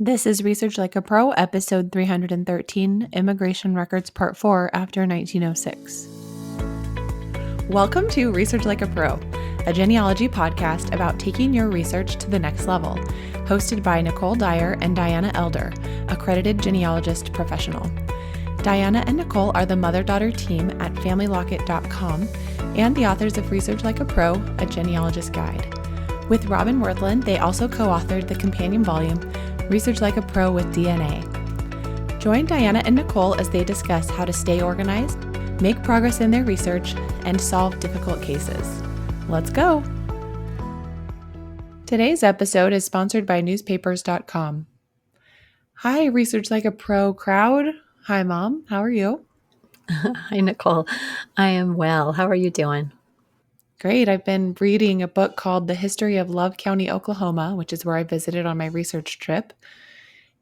This is Research Like a Pro, episode 313, Immigration Records Part 4 after 1906. Welcome to Research Like a Pro, a genealogy podcast about taking your research to the next level, hosted by Nicole Dyer and Diana Elder, accredited genealogist professional. Diana and Nicole are the mother-daughter team at FamilyLocket.com and the authors of Research Like a Pro, a genealogist guide. With Robin Worthland, they also co-authored the companion volume, Research Like a Pro with DNA. Join Diana and Nicole as they discuss how to stay organized, make progress in their research, and solve difficult cases. Let's go! Today's episode is sponsored by newspapers.com. Hi, Research Like a Pro crowd. Hi, Mom. How are you? Hi, Nicole. I am well. How are you doing? Great. I've been reading a book called The History of Love County, Oklahoma, which is where I visited on my research trip.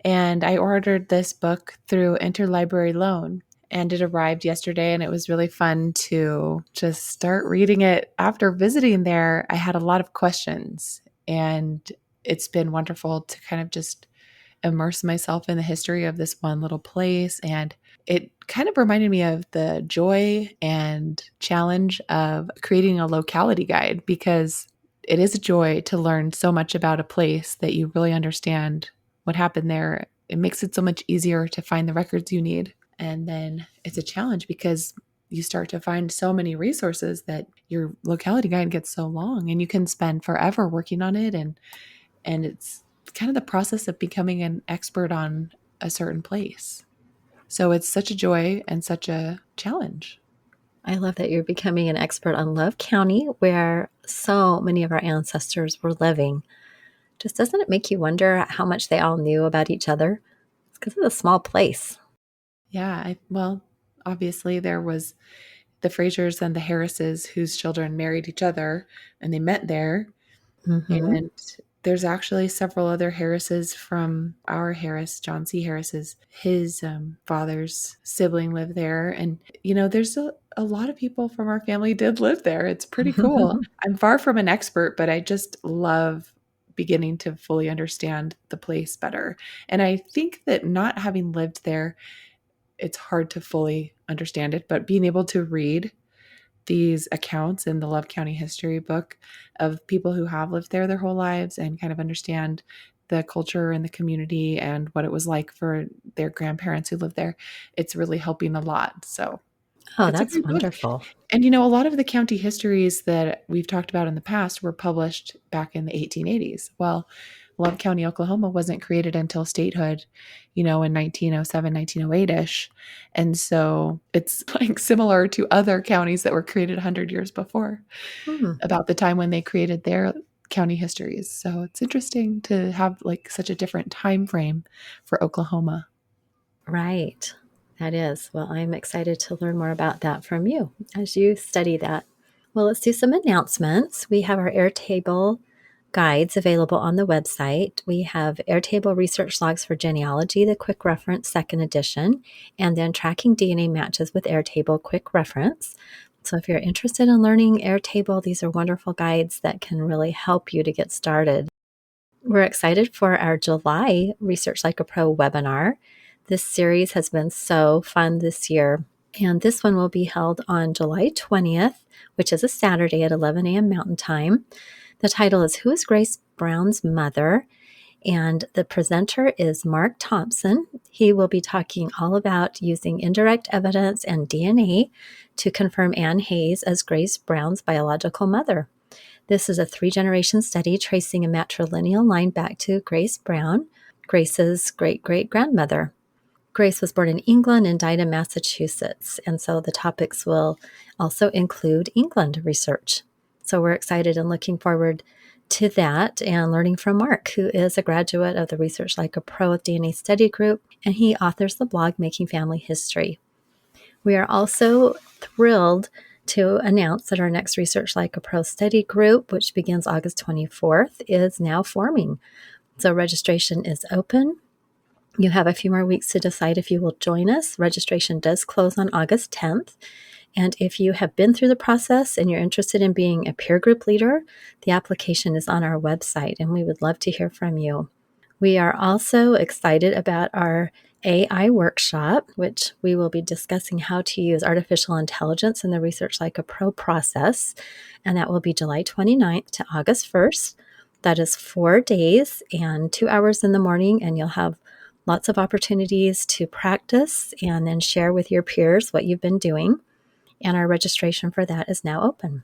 And I ordered this book through Interlibrary Loan, and it arrived yesterday, and it was really fun to just start reading it. After visiting there, I had a lot of questions, and it's been wonderful to kind of just immerse myself in the history of this one little place. And it kind of reminded me of the joy and challenge of creating a locality guide, because it is a joy to learn so much about a place that you really understand what happened there. It makes it so much easier to find the records you need. And then it's a challenge because you start to find so many resources that your locality guide gets so long, and you can spend forever working on it. And it's kind of the process of becoming an expert on a certain place. So it's such a joy and such a challenge. I love that you're becoming an expert on Love County, where so many of our ancestors were living. Just doesn't it make you wonder how much they all knew about each other? It's because it's a small place. Yeah, well, obviously there was the Frasers and the Harrises whose children married each other, and they met there. Mm-hmm. And there's actually several other Harrises from our Harris, John C. Harris's, his father's sibling lived there. And, there's a lot of people from our family did live there. It's pretty cool. I'm far from an expert, but I just love beginning to fully understand the place better. And I think that not having lived there, it's hard to fully understand it, but being able to read these accounts in the Love County history book of people who have lived there their whole lives and kind of understand the culture and the community and what it was like for their grandparents who lived there, it's really helping a lot. So Oh, it's a that's great book. wonderful. And, a lot of the county histories that we've talked about in the past were published back in the 1880s. Well, Love County, Oklahoma wasn't created until statehood, in 1907, 1908-ish. And so it's like similar to other counties that were created 100 years before, about the time when they created their county histories. So it's interesting to have like such a different time frame for Oklahoma. Right. That is. Well, I'm excited to learn more about that from you as you study that. Well, let's do some announcements. We have our Airtable guides available on the website. We have Airtable Research Logs for Genealogy, the Quick Reference Second Edition, and then Tracking DNA Matches with Airtable Quick Reference. So if you're interested in learning Airtable, these are wonderful guides that can really help you to get started. We're excited for our July Research Like a Pro webinar. This series has been so fun this year. And this one will be held on July 20th, which is a Saturday at 11 a.m. Mountain Time. The title is Who is Grace Brown's Mother? And the presenter is Mark Thompson. He will be talking all about using indirect evidence and DNA to confirm Anne Hayes as Grace Brown's biological mother. This is a 3-generation study tracing a matrilineal line back to Grace Brown, Grace's great-great-grandmother. Grace was born in England and died in Massachusetts, and so the topics will also include England research. So we're excited and looking forward to that and learning from Mark, who is a graduate of the Research Like a Pro with DNA Study Group, and he authors the blog Making Family History. We are also thrilled to announce that our next Research Like a Pro study group, which begins August 24th, is now forming. So registration is open. You have a few more weeks to decide if you will join us. Registration does close on August 10th. And if you have been through the process and you're interested in being a peer group leader, the application is on our website, and we would love to hear from you. We are also excited about our AI workshop, which we will be discussing how to use artificial intelligence in the Research Like a Pro process. And that will be July 29th to August 1st. That is 4 days and 2 hours in the morning, and you'll have lots of opportunities to practice and then share with your peers what you've been doing. And our registration for that is now open.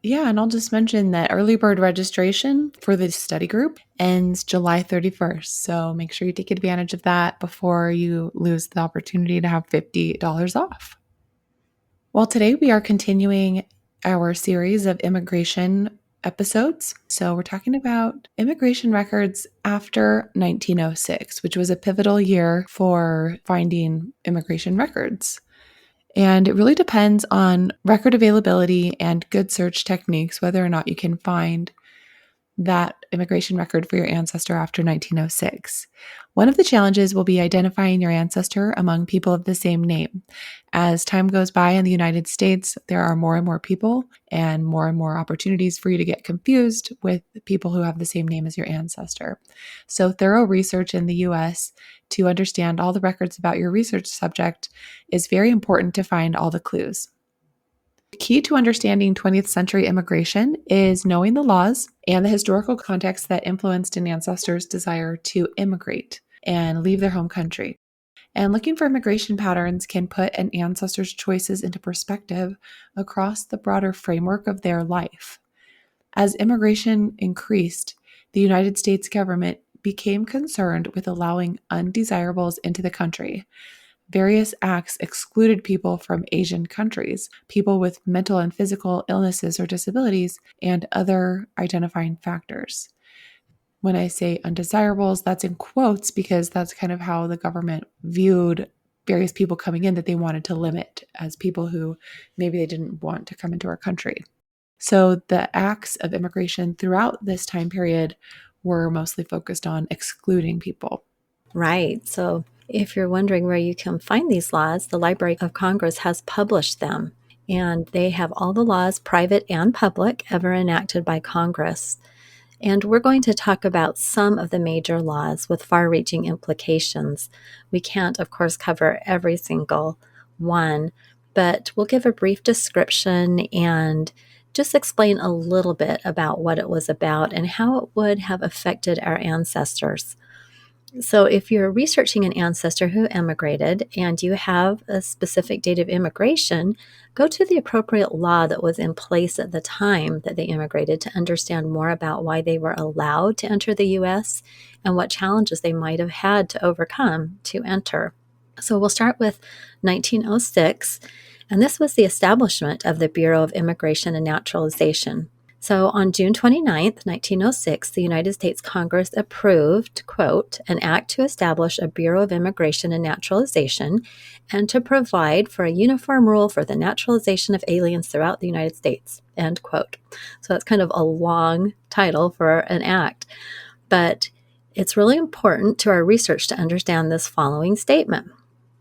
Yeah, and I'll just mention that early bird registration for the study group ends July 31st. So make sure you take advantage of that before you lose the opportunity to have $50 off. Well, today we are continuing our series of immigration episodes. So we're talking about immigration records after 1906, which was a pivotal year for finding immigration records. And it really depends on record availability and good search techniques whether or not you can find that immigration record for your ancestor after 1906. One of the challenges will be identifying your ancestor among people of the same name. As time goes by in the United States, there are more and more people and more opportunities for you to get confused with people who have the same name as your ancestor. So, thorough research in the US to understand all the records about your research subject is very important to find all the clues. The key to understanding 20th century immigration is knowing the laws and the historical context that influenced an ancestor's desire to immigrate and leave their home country. And looking for immigration patterns can put an ancestor's choices into perspective across the broader framework of their life. As immigration increased, the United States government became concerned with allowing undesirables into the country. Various acts excluded people from Asian countries, people with mental and physical illnesses or disabilities, and other identifying factors. When I say undesirables, that's in quotes because that's kind of how the government viewed various people coming in that they wanted to limit as people who maybe they didn't want to come into our country. So the acts of immigration throughout this time period were mostly focused on excluding people. Right. So if you're wondering where you can find these laws, the Library of Congress has published them. And they have all the laws, private and public, ever enacted by Congress. And we're going to talk about some of the major laws with far reaching implications. We can't, of course, cover every single one, but we'll give a brief description and just explain a little bit about what it was about and how it would have affected our ancestors. So, if you're researching an ancestor who emigrated and you have a specific date of immigration, go to the appropriate law that was in place at the time that they immigrated to understand more about why they were allowed to enter the U.S. and what challenges they might have had to overcome to enter. So, we'll start with 1906, and this was the establishment of the Bureau of Immigration and Naturalization. So on June 29th, 1906, the United States Congress approved, quote, an act to establish a Bureau of Immigration and Naturalization and to provide for a uniform rule for the naturalization of aliens throughout the United States, end quote. So that's kind of a long title for an act. But it's really important to our research to understand this following statement,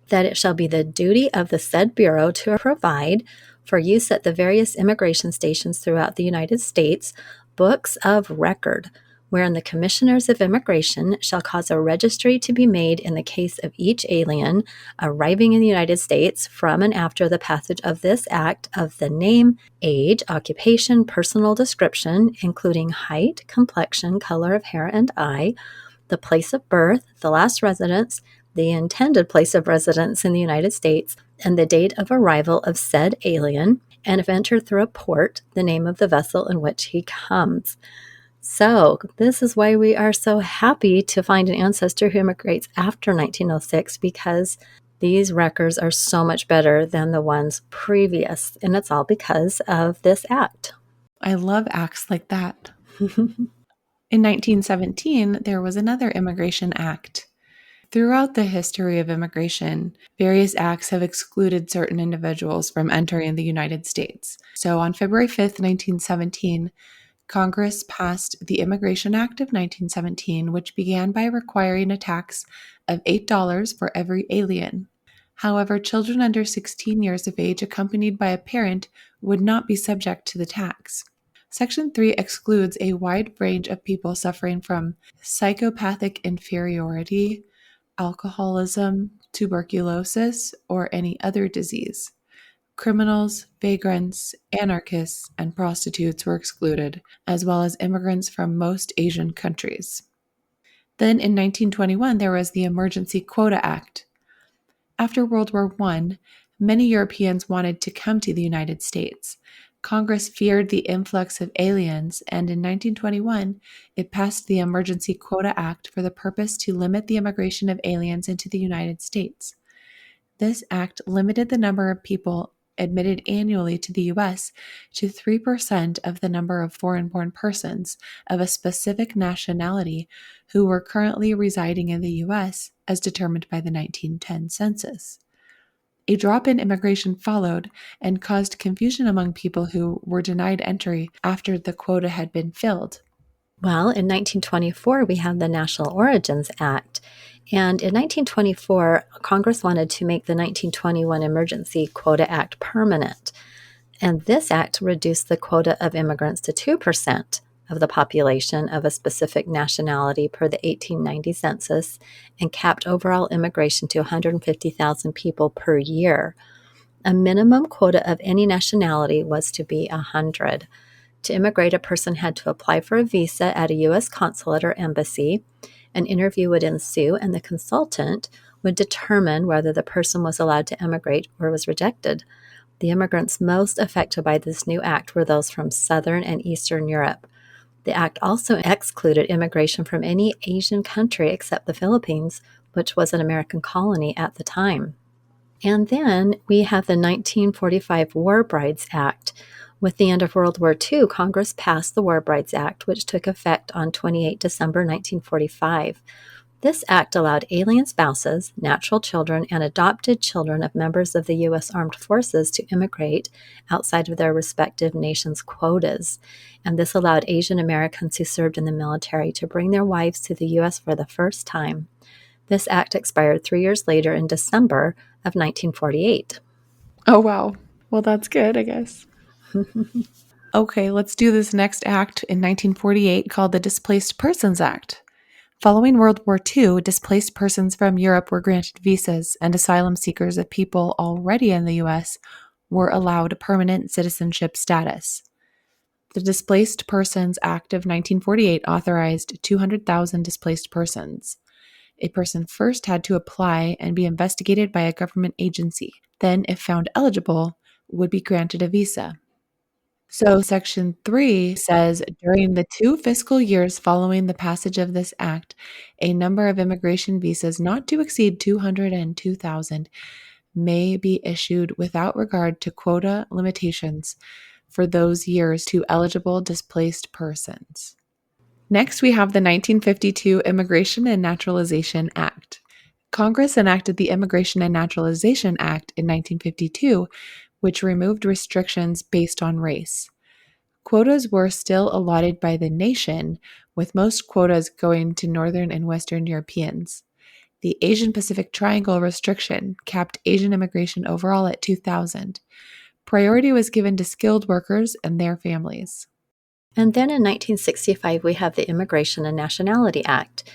that it shall be the duty of the said Bureau to provide for use at the various immigration stations throughout the United States books of record, wherein the commissioners of immigration shall cause a registry to be made in the case of each alien arriving in the United States from and after the passage of this act of the name, age, occupation, personal description, including height, complexion, color of hair and eye, the place of birth, the last residence, the intended place of residence in the United States, and the date of arrival of said alien, and if entered through a port, the name of the vessel in which he comes. So, this is why we are so happy to find an ancestor who immigrates after 1906, because these records are so much better than the ones previous, and it's all because of this act. I love acts like that. In 1917, there was another Immigration Act. Throughout the history of immigration, various acts have excluded certain individuals from entering the United States. So on February 5th, 1917, Congress passed the Immigration Act of 1917, which began by requiring a tax of $8 for every alien. However, children under 16 years of age accompanied by a parent would not be subject to the tax. Section 3 excludes a wide range of people suffering from psychopathic inferiority, alcoholism, tuberculosis, or any other disease. Criminals, vagrants, anarchists, and prostitutes were excluded, as well as immigrants from most Asian countries. Then in 1921, there was the Emergency Quota Act. After World War I, many Europeans wanted to come to the United States. Congress feared the influx of aliens, and in 1921, it passed the Emergency Quota Act for the purpose to limit the immigration of aliens into the United States. This act limited the number of people admitted annually to the U.S. to 3% of the number of foreign-born persons of a specific nationality who were currently residing in the U.S. as determined by the 1910 census. A drop in immigration followed and caused confusion among people who were denied entry after the quota had been filled. Well, in 1924, we have the National Origins Act. And in 1924, Congress wanted to make the 1921 Emergency Quota Act permanent. And this act reduced the quota of immigrants to 2% of the population of a specific nationality per the 1890 census and capped overall immigration to 150,000 people per year. A minimum quota of any nationality was to be 100. To immigrate, a person had to apply for a visa at a U.S. consulate or embassy. An interview would ensue, and the consultant would determine whether the person was allowed to emigrate or was rejected. The immigrants most affected by this new act were those from Southern and Eastern Europe. The act also excluded immigration from any Asian country except the Philippines, which was an American colony at the time. And then we have the 1945 War Brides Act. With the end of World War II, Congress passed the War Brides Act, which took effect on 28 December 1945. This act allowed alien spouses, natural children, and adopted children of members of the U.S. Armed Forces to immigrate outside of their respective nations' quotas. And this allowed Asian Americans who served in the military to bring their wives to the U.S. for the first time. This act expired 3 years later in December of 1948. Oh, wow. Well, that's good, I guess. Okay, let's do this next act in 1948 called the Displaced Persons Act. Following World War II, displaced persons from Europe were granted visas, and asylum seekers of people already in the U.S. were allowed permanent citizenship status. The Displaced Persons Act of 1948 authorized 200,000 displaced persons. A person first had to apply and be investigated by a government agency. Then, if found eligible, would be granted a visa. So, Section 3 says during the 2 fiscal years following the passage of this act, a number of immigration visas not to exceed 202,000 may be issued without regard to quota limitations for those years to eligible displaced persons. Next, we have the 1952 Immigration and Naturalization Act. Congress enacted the Immigration and Naturalization Act in 1952, which removed restrictions based on race. Quotas were still allotted by the nation, with most quotas going to Northern and Western Europeans. The Asian Pacific Triangle restriction capped Asian immigration overall at 2,000. Priority was given to skilled workers and their families. And then in 1965, we have the Immigration and Nationality Act.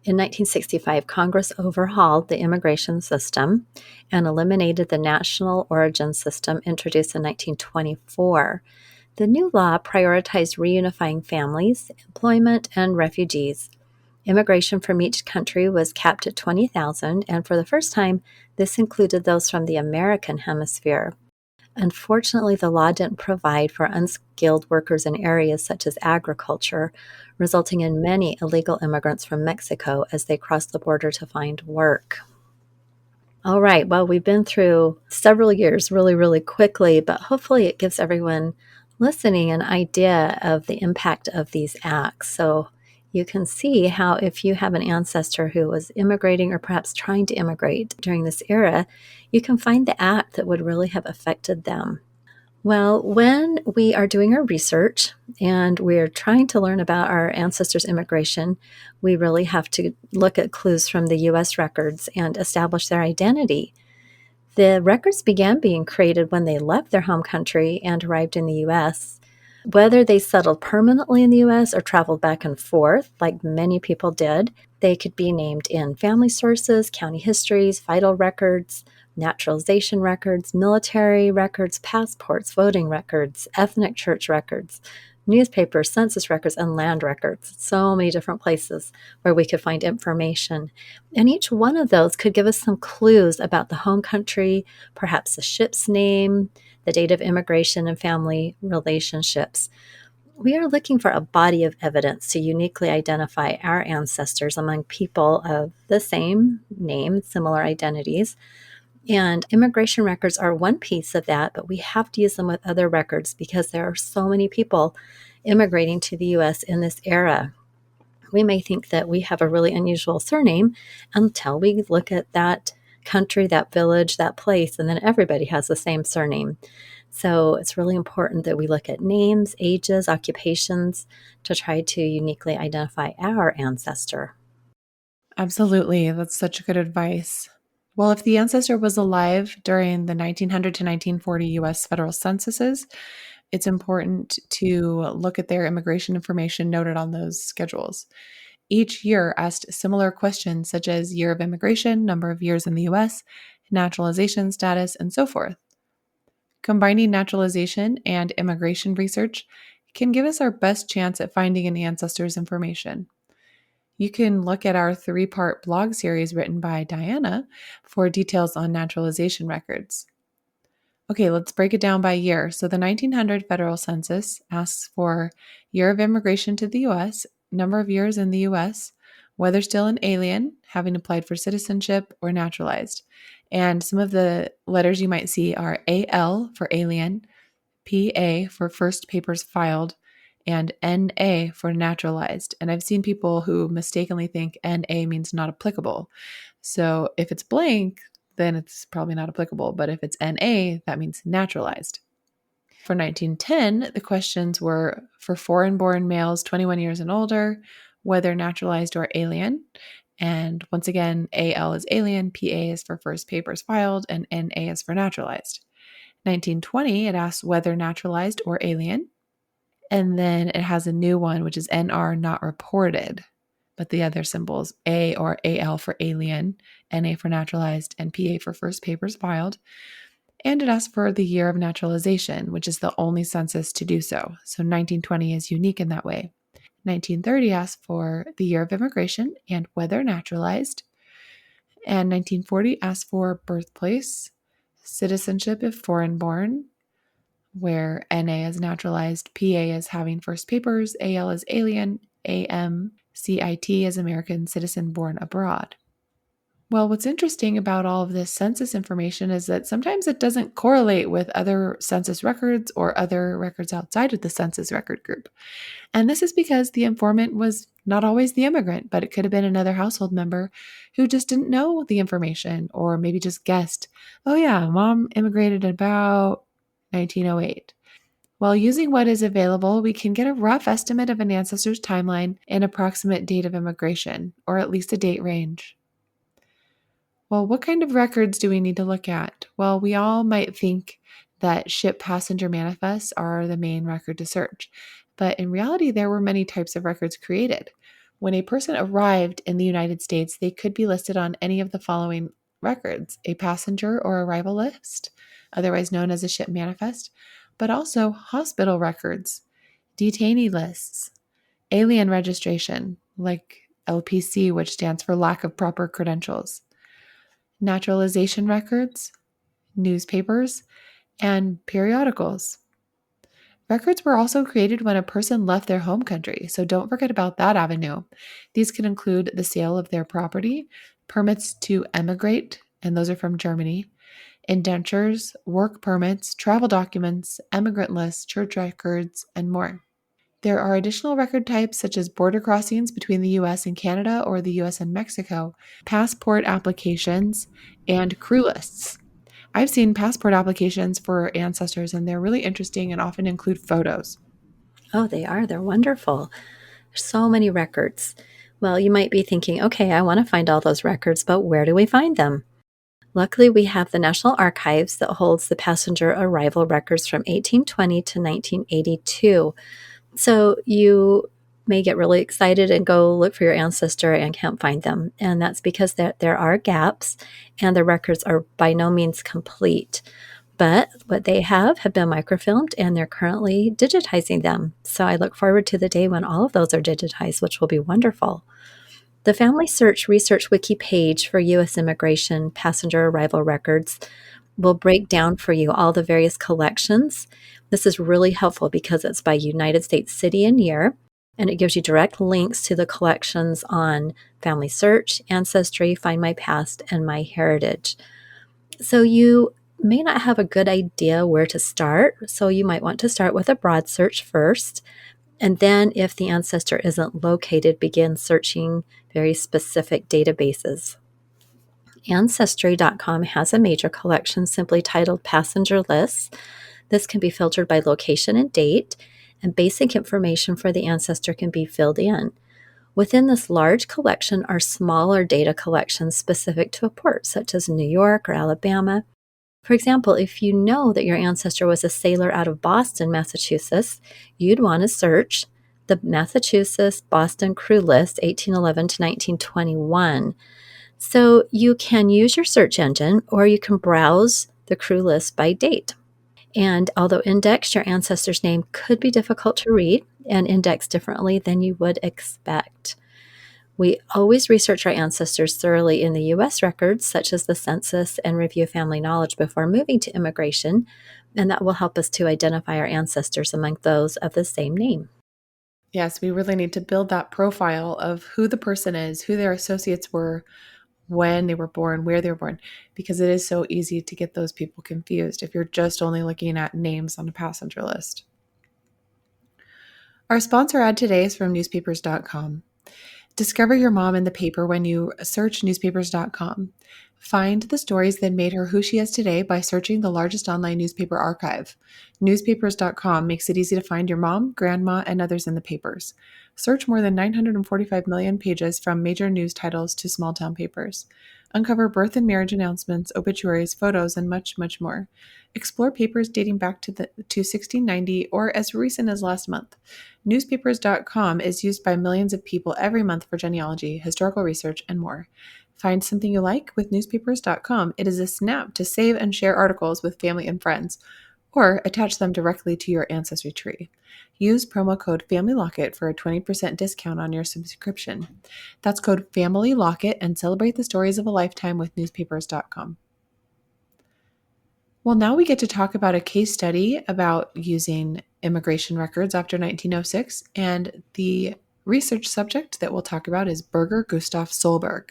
In 1965, Congress overhauled the immigration system and eliminated the national origin system introduced in 1924. The new law prioritized reunifying families, employment, and refugees. Immigration from each country was capped at 20,000, and for the first time, this included those from the American hemisphere. Unfortunately, the law didn't provide for unskilled workers in areas such as agriculture, resulting in many illegal immigrants from Mexico as they crossed the border to find work. All right, well, we've been through several years really, really quickly, but hopefully it gives everyone listening an idea of the impact of these acts. So you can see how if you have an ancestor who was immigrating or perhaps trying to immigrate during this era, you can find the act that would really have affected them. Well, when we are doing our research and we're trying to learn about our ancestors' immigration, we really have to look at clues from the U.S. records and establish their identity. The records began being created when they left their home country and arrived in the U.S. Whether they settled permanently in the US or traveled back and forth, like many people did, they could be named in family sources, county histories, vital records, naturalization records, military records, passports, voting records, ethnic church records, newspapers, census records, and land records. So many different places where we could find information. And each one of those could give us some clues about the home country, perhaps the ship's name, the date of immigration, and family relationships. We are looking for a body of evidence to uniquely identify our ancestors among people of the same name, similar identities. And immigration records are one piece of that, but we have to use them with other records because there are so many people immigrating to the US in this era. We may think that we have a really unusual surname until we look at that country, that village, that place, and then everybody has the same surname. So it's really important that we look at names, ages, occupations to try to uniquely identify our ancestor. Absolutely. That's such good advice. Well, if the ancestor was alive during the 1900 to 1940 US federal censuses, it's important to look at their immigration information noted on those schedules. Each year asked similar questions such as year of immigration, number of years in the US, naturalization status, and so forth. Combining naturalization and immigration research can give us our best chance at finding an ancestor's information. You can look at our 3-part blog series written by Diana for details on naturalization records. Okay, let's break it down by year. So the 1900 federal census asks for year of immigration to the US, number of years in the US, whether still an alien, having applied for citizenship, or naturalized. And some of the letters you might see are AL for alien, PA for first papers filed, and NA for naturalized. And I've seen people who mistakenly think NA means not applicable. So if it's blank, then it's probably not applicable. But if it's NA, that means naturalized. For 1910, the questions were for foreign born males 21 years and older, whether naturalized or alien. And once again, AL is alien, PA is for first papers filed, and NA is for naturalized. 1920, it asks whether naturalized or alien. And then it has a new one, which is NR not reported. But the other symbols, A or AL for alien, NA for naturalized, and PA for first papers filed. And it asks for the year of naturalization, which is the only census to do so. So 1920 is unique in that way. 1930 asks for the year of immigration and whether naturalized. And 1940 asks for birthplace, citizenship if foreign born, where NA is naturalized, PA is having first papers, AL is alien, CIT is American citizen born abroad. Well, what's interesting about all of this census information is that sometimes it doesn't correlate with other census records or other records outside of the census record group. And this is because the informant was not always the immigrant, but it could have been another household member who just didn't know the information or maybe just guessed, oh, yeah, mom immigrated about 1908. While using what is available, we can get a rough estimate of an ancestor's timeline and approximate date of immigration, or at least a date range. Well, what kind of records do we need to look at? Well, we all might think that ship passenger manifests are the main record to search, but in reality, there were many types of records created. When a person arrived in the United States, they could be listed on any of the following records: a passenger or arrival list, otherwise known as a ship manifest, but also hospital records, detainee lists, alien registration, like LPC, which stands for lack of proper credentials, naturalization records, newspapers, and periodicals. Records were also created when a person left their home country, so don't forget about that avenue. These can include the sale of their property, permits to emigrate, and those are from Germany, indentures, work permits, travel documents, emigrant lists, church records, and more. There are additional record types such as border crossings between the US and Canada or the US and Mexico, passport applications, and crew lists. I've seen passport applications for ancestors, and they're really interesting and often include photos. Oh, they are. They're wonderful. There's so many records. Well, you might be thinking, okay, I want to find all those records, but where do we find them? Luckily, we have the National Archives that holds the passenger arrival records from 1820 to 1982. So you may get really excited and go look for your ancestor and can't find them. And that's because there are gaps and the records are by no means complete. But what they have been microfilmed and they're currently digitizing them. So I look forward to the day when all of those are digitized, which will be wonderful. The Family Search Research Wiki page for U.S. immigration passenger arrival records will break down for you all the various collections. This is really helpful because it's by United States city and year, and it gives you direct links to the collections on Family Search, Ancestry, Find My Past, and My Heritage. So you may not have a good idea where to start, so you might want to start with a broad search first. And then, if the ancestor isn't located, begin searching very specific databases. Ancestry.com has a major collection simply titled Passenger Lists. This can be filtered by location and date, and basic information for the ancestor can be filled in. Within this large collection are smaller data collections specific to a port, such as New York or Alabama. For example, if you know that your ancestor was a sailor out of Boston, Massachusetts, you'd want to search the Massachusetts Boston Crew List 1811 to 1921. So you can use your search engine or you can browse the crew list by date. And although indexed, your ancestor's name could be difficult to read and indexed differently than you would expect. We always research our ancestors thoroughly in the U.S. records, such as the census, and review family knowledge before moving to immigration, and that will help us to identify our ancestors among those of the same name. Yes, we really need to build that profile of who the person is, who their associates were, when they were born, where they were born, because it is so easy to get those people confused if you're just only looking at names on a passenger list. Our sponsor ad today is from newspapers.com. Discover your mom in the paper when you search newspapers.com. Find the stories that made her who she is today by searching the largest online newspaper archive. Newspapers.com makes it easy to find your mom, grandma, and others in the papers. Search more than 945 million pages from major news titles to small town papers. Uncover birth and marriage announcements, obituaries, photos, and much, much more. Explore papers dating back to 1690 or as recent as last month. Newspapers.com is used by millions of people every month for genealogy, historical research, and more. Find something you like with newspapers.com. It is a snap to save and share articles with family and friends, or attach them directly to your ancestry tree. Use promo code FamilyLocket for a 20% discount on your subscription. That's code FamilyLocket and celebrate the stories of a lifetime with newspapers.com. Well, now we get to talk about a case study about using immigration records after 1906, and the research subject that we'll talk about is Birger Gustaf Soelberg.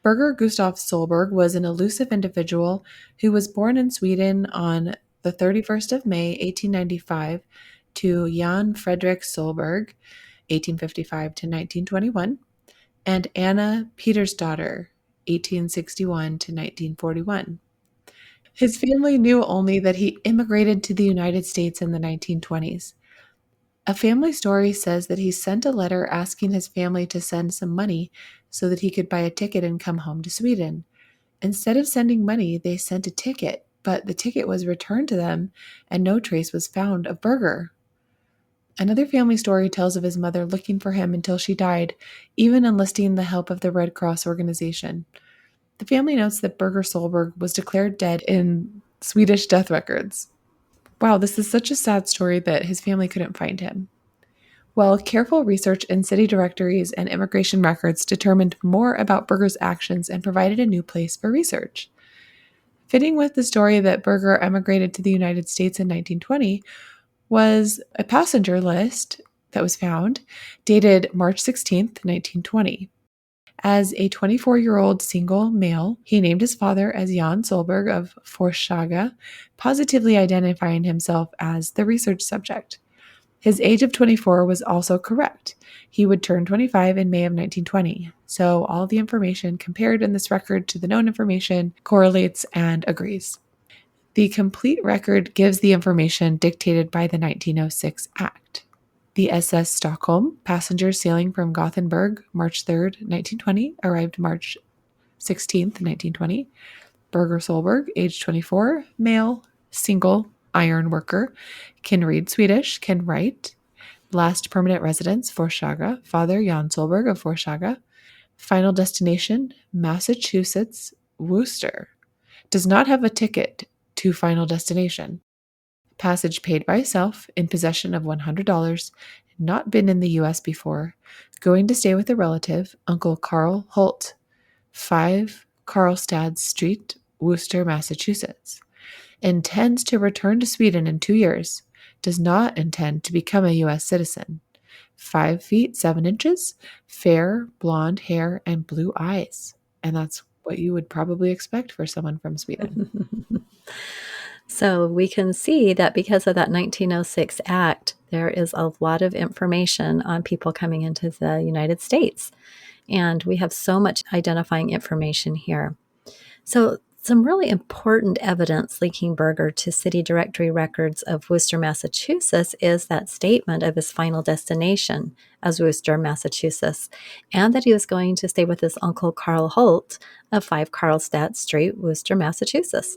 Birger Gustaf Soelberg was an elusive individual who was born in Sweden on the 31st of May, 1895, to Jan Fredrik Soelberg, 1855 to 1921, and Anna Petersdotter, 1861 to 1941. His family knew only that he immigrated to the United States in the 1920s. A family story says that he sent a letter asking his family to send some money so that he could buy a ticket and come home to Sweden. Instead of sending money, they sent a ticket, but the ticket was returned to them and no trace was found of Birger. Another family story tells of his mother looking for him until she died, even enlisting the help of the Red Cross organization. The family notes that Birger Soelberg was declared dead in Swedish death records. Wow, this is such a sad story that his family couldn't find him. Well, careful research in city directories and immigration records determined more about Birger's actions and provided a new place for research. Fitting with the story that Birger emigrated to the United States in 1920 was a passenger list that was found, dated March 16th, 1920. As a 24-year-old single male, he named his father as Jan Soelberg of Forshaga, positively identifying himself as the research subject. His age of 24 was also correct. He would turn 25 in May of 1920. So all the information compared in this record to the known information correlates and agrees. The complete record gives the information dictated by the 1906 Act. The SS Stockholm, passengers sailing from Gothenburg March 3, 1920, arrived March 16th, 1920. Birger Soelberg, age 24, male, single, iron worker, can read Swedish, can write. Last permanent residence, Forshaga. Father, Jan Soelberg of Forshaga. Final destination, Massachusetts, Worcester. Does not have a ticket to final destination. Passage paid by self, in possession of $100, not been in the U.S. before, going to stay with a relative, Uncle Carl Holt, 5 Karlstad Street, Worcester, Massachusetts. Intends to return to Sweden in 2 years. Does not intend to become a U.S. citizen. 5 feet 7 inches, fair blonde hair, and blue eyes. And that's what you would probably expect for someone from Sweden. So we can see that because of that 1906 Act, there is a lot of information on people coming into the United States. And we have so much identifying information here. So some really important evidence linking Birger to city directory records of Worcester, Massachusetts is that statement of his final destination as Worcester, Massachusetts, and that he was going to stay with his uncle Carl Holt of 5 Karlstadt Street, Worcester, Massachusetts.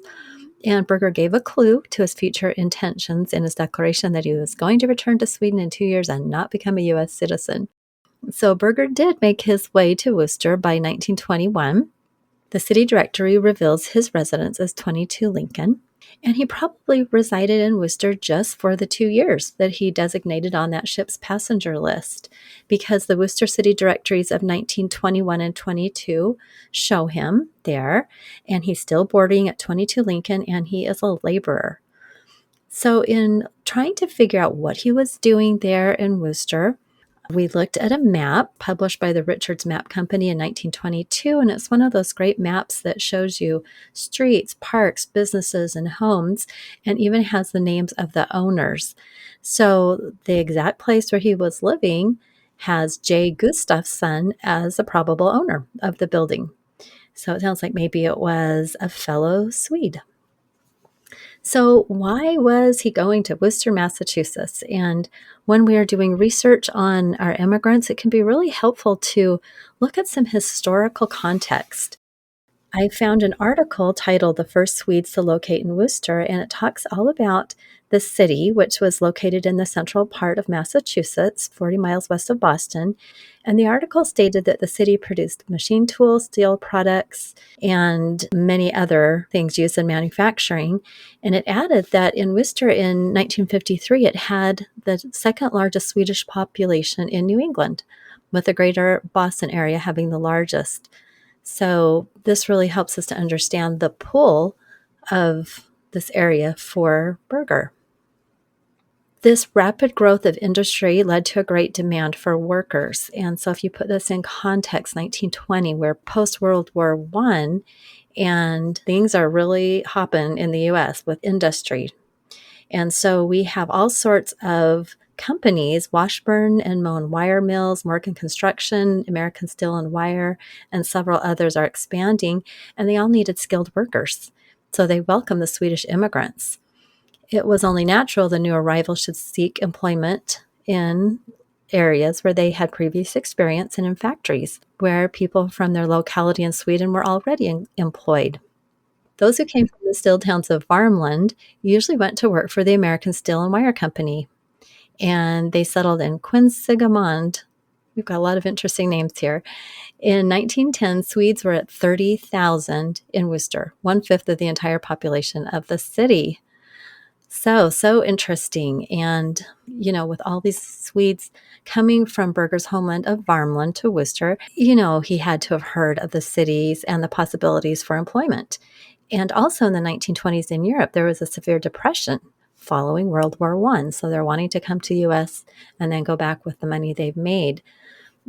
And Birger gave a clue to his future intentions in his declaration that he was going to return to Sweden in 2 years and not become a U.S. citizen. So Birger did make his way to Worcester by 1921. The city directory reveals his residence as 22 Lincoln, and he probably resided in Worcester just for the 2 years that he designated on that ship's passenger list, because the Worcester city directories of 1921 and 22 show him there, and he's still boarding at 22 Lincoln, and he is a laborer. So in trying to figure out what he was doing there in Worcester, we looked at a map published by the Richards Map Company in 1922, and it's one of those great maps that shows you streets, parks, businesses, and homes, and even has the names of the owners. So the exact place where he was living has J. Gustafsson as a probable owner of the building. So it sounds like maybe it was a fellow Swede. So, why was he going to Worcester, Massachusetts? And when we are doing research on our immigrants, it can be really helpful to look at some historical context. I found an article titled The First Swedes to Locate in Worcester, and it talks all about the city, which was located in the central part of Massachusetts, 40 miles west of Boston. And the article stated that the city produced machine tools, steel products, and many other things used in manufacturing. And it added that in Worcester in 1953, it had the second largest Swedish population in New England, with the greater Boston area having the largest. So this really helps us to understand the pull of this area for Birger. This rapid growth of industry led to a great demand for workers. And so if you put this in context, 1920, we're post-World War I, and things are really hopping in the U.S. with industry. And so we have all sorts of companies, Washburn and Moen Wire Mills, Morgan Construction, American Steel and Wire, and several others are expanding, and they all needed skilled workers. So they welcomed the Swedish immigrants. It was only natural the new arrivals should seek employment in areas where they had previous experience and in factories where people from their locality in Sweden were already employed. Those who came from the steel towns of Värmland usually went to work for the American Steel and Wire Company, and they settled in Quinsigamond. We've got a lot of interesting names here. In 1910, Swedes were at 30,000 in Worcester, 1/5 of the entire population of the city. So interesting. And, with all these Swedes coming from Birger's homeland of Värmland to Worcester, he had to have heard of the cities and the possibilities for employment. And also in the 1920s in Europe, there was a severe depression following World War I. So they're wanting to come to the U.S. and then go back with the money they've made.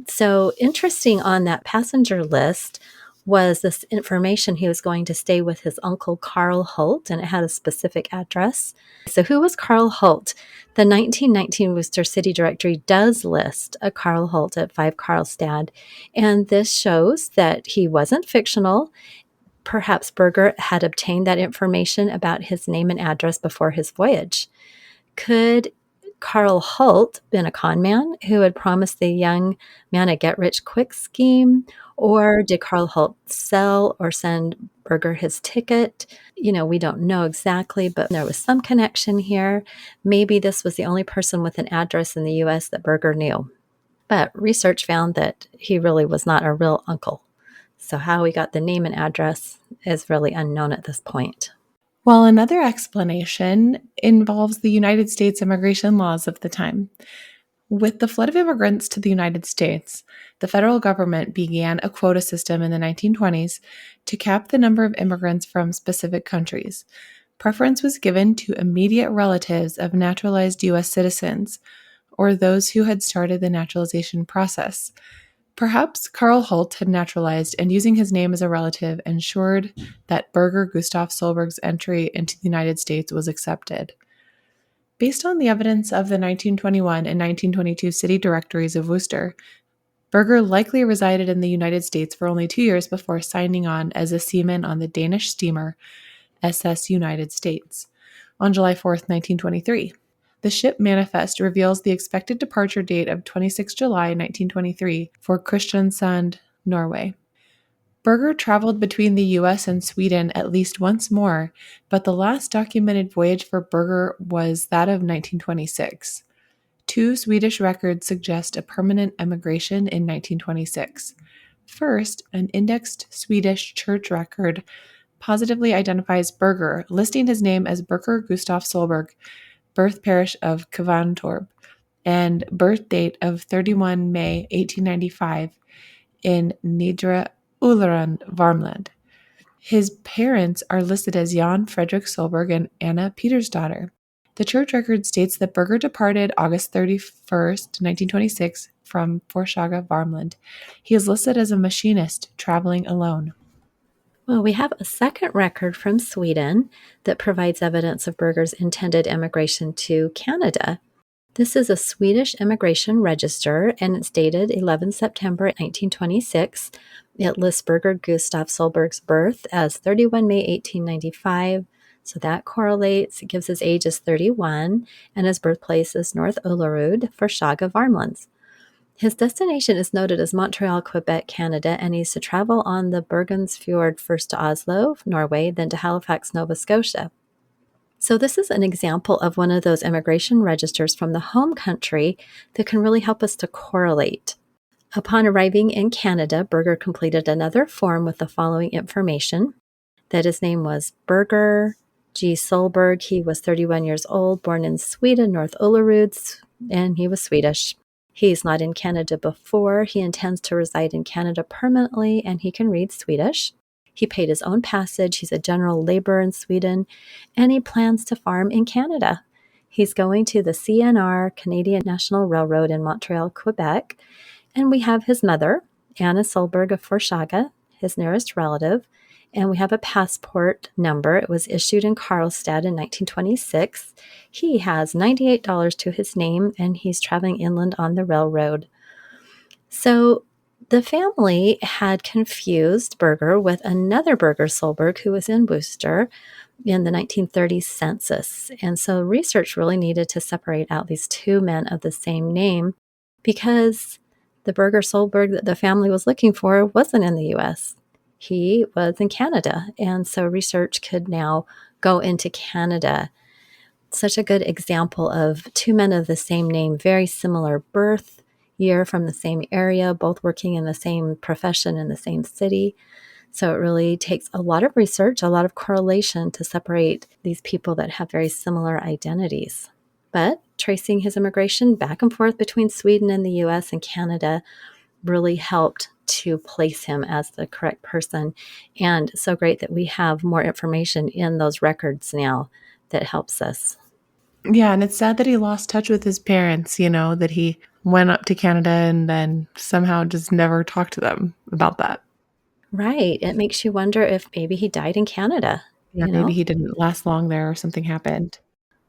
So interesting on that passenger list was this information he was going to stay with his uncle Carl Holt, and it had a specific address. So who was Carl Holt? The 1919 Worcester City Directory does list a Carl Holt at 5 Karlstad, and this shows that he wasn't fictional. Perhaps Birger had obtained that information about his name and address before his voyage. Could Carl Holt been a con man who had promised the young man a get-rich-quick scheme? Or did Carl Holt sell or send Birger his ticket? We don't know exactly, but there was some connection here. Maybe this was the only person with an address in the U.S. that Birger knew. But research found that he really was not a real uncle. So how he got the name and address is really unknown at this point. Well, another explanation involves the United States immigration laws of the time. With the flood of immigrants to the United States, the federal government began a quota system in the 1920s to cap the number of immigrants from specific countries. Preference was given to immediate relatives of naturalized U.S. citizens or those who had started the naturalization process. Perhaps Carl Holt had naturalized, and using his name as a relative ensured that Birger Gustaf Soelberg's entry into the United States was accepted. Based on the evidence of the 1921 and 1922 city directories of Worcester, Birger likely resided in the United States for only 2 years before signing on as a seaman on the Danish steamer SS United States on July 4th, 1923. The ship manifest reveals the expected departure date of 26 July 1923 for Kristiansand, Norway. Birger traveled between the US and Sweden at least once more, but the last documented voyage for Birger was that of 1926. Two Swedish records suggest a permanent emigration in 1926. First, an indexed Swedish church record positively identifies Birger, listing his name as Birger Gustaf Soelberg, birth parish of Kvarntorp, and birth date of 31 May 1895 in Nedre Ulleren, Varmland. His parents are listed as Jan Fredrik Soelberg and Anna Petersdottir. The church record states that Birger departed August 31st, 1926 from Forshaga, Varmland. He is listed as a machinist traveling alone. Well, we have a second record from Sweden that provides evidence of Birger's intended emigration to Canada. This is a Swedish immigration register, and it's dated 11 September 1926. It lists Birger Gustaf Soelberg's birth as 31 May 1895, so that correlates. It gives his age as 31, and his birthplace is North Ullerud, Forshaga, Varmlands. His destination is noted as Montreal, Quebec, Canada, and he's to travel on the Bergensfjord first to Oslo, Norway, then to Halifax, Nova Scotia. So this is an example of one of those immigration registers from the home country that can really help us to correlate. Upon arriving in Canada, Birger completed another form with the following information: that his name was Birger G. Soelberg. He was 31 years old, born in Sweden, North Ullerud, and he was Swedish. He's not in Canada before. He intends to reside in Canada permanently, and he can read Swedish. He paid his own passage. He's a general laborer in Sweden, and he plans to farm in Canada. He's going to the CNR, Canadian National Railroad in Montreal, Quebec. And we have his mother, Anna Soelberg of Forshaga, his nearest relative. And we have a passport number. It was issued in Karlstad in 1926. He has $98 to his name, and he's traveling inland on the railroad. So the family had confused Birger with another Birger Soelberg who was in Worcester in the 1930s census. And so research really needed to separate out these two men of the same name, because the Birger Soelberg that the family was looking for wasn't in the U.S. He was in Canada. And so research could now go into Canada. Such a good example of two men of the same name, very similar birth year, from the same area, both working in the same profession in the same city. So it really takes a lot of research, a lot of correlation to separate these people that have very similar identities. But tracing his immigration back and forth between Sweden and the US and Canada really helped to place him as the correct person. And so great that we have more information in those records now that helps us. Yeah, and it's sad that he lost touch with his parents, that he went up to Canada and then somehow just never talked to them about that. Right. It makes you wonder if maybe he died in Canada, Yeah, maybe he didn't last long there or something happened.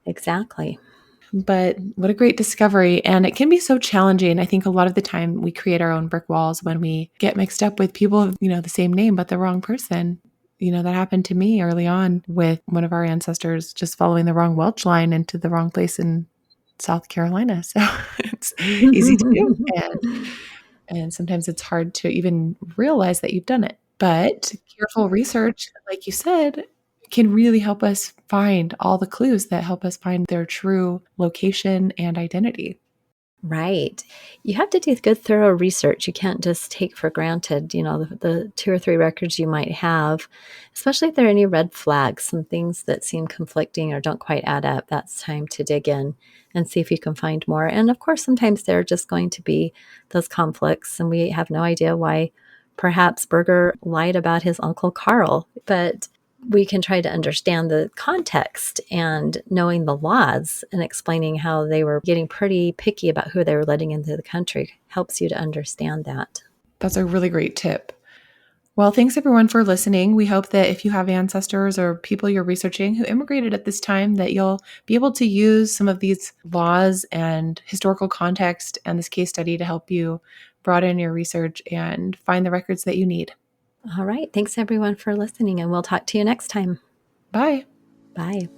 Exactly. But what a great discovery. And it can be so challenging. I think a lot of the time we create our own brick walls when we get mixed up with people, the same name, but the wrong person. That happened to me early on with one of our ancestors just following the wrong Welch line into the wrong place in South Carolina. So it's easy to do. And And sometimes it's hard to even realize that you've done it. But careful research, like you said, can really help us find all the clues that help us find their true location and identity. Right. You have to do good, thorough research. You can't just take for granted, the 2 or 3 records you might have, especially if there are any red flags, some things that seem conflicting or don't quite add up. That's time to dig in and see if you can find more. And of course, sometimes there are just going to be those conflicts, and we have no idea why perhaps Birger lied about his Uncle Carl. But we can try to understand the context, and knowing the laws and explaining how they were getting pretty picky about who they were letting into the country helps you to understand that. That's a really great tip. Well, thanks everyone for listening. We hope that if you have ancestors or people you're researching who immigrated at this time, that you'll be able to use some of these laws and historical context and this case study to help you broaden your research and find the records that you need. All right. Thanks everyone for listening, and we'll talk to you next time. Bye. Bye.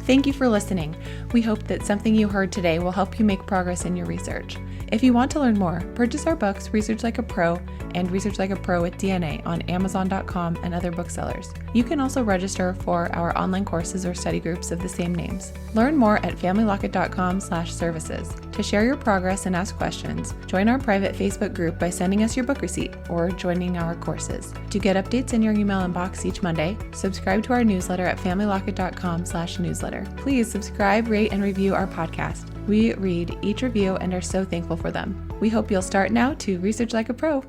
Thank you for listening. We hope that something you heard today will help you make progress in your research. If you want to learn more, purchase our books, Research Like a Pro and Research Like a Pro with DNA on Amazon.com and other booksellers. You can also register for our online courses or study groups of the same names. Learn more at familylocket.com/services. To share your progress and ask questions, join our private Facebook group by sending us your book receipt or joining our courses. To get updates in your email inbox each Monday, subscribe to our newsletter at familylocket.com/newsletter. Please subscribe, rate, and review our podcast. We read each review and are so thankful for them. We hope you'll start now to research like a pro.